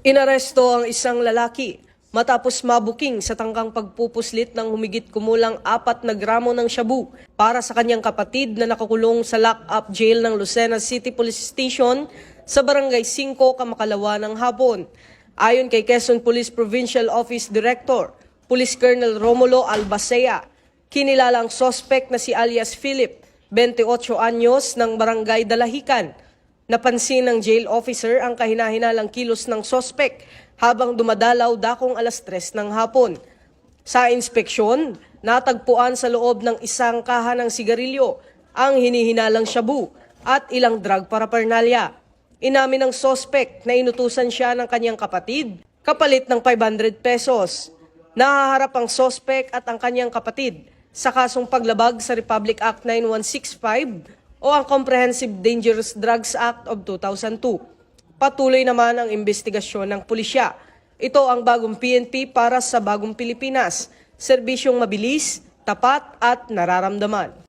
Inaresto ang isang lalaki matapos mabuking sa tangkang pagpupuslit ng humigit kumulang 4 na gramo ng shabu para sa kanyang kapatid na nakakulong sa lock-up jail ng Lucena City Police Station sa Barangay 5, Kamakalawa ng hapon. Ayon kay Quezon Police Provincial Office Director, Police Colonel Romulo Albacea, kinilala ang sospek na si alias Philip, 28 anyos ng Barangay Dalahican. Napansin ng jail officer ang kahinahinalang kilos ng sospek habang dumadalaw dakong 3:00 ng hapon. Sa inspeksyon, natagpuan sa loob ng isang kaha ng sigarilyo ang hinihinalang shabu at ilang drug paraphernalia. Inamin ng sospek na inutusan siya ng kanyang kapatid kapalit ng 500 pesos. Nahaharap ang sospek at ang kanyang kapatid sa kasong paglabag sa Republic Act 9165 o ang Comprehensive Dangerous Drugs Act of 2002. Patuloy naman ang investigasyon ng pulisya. Ito ang bagong PNP para sa bagong Pilipinas, serbisyong mabilis, tapat at nararamdaman.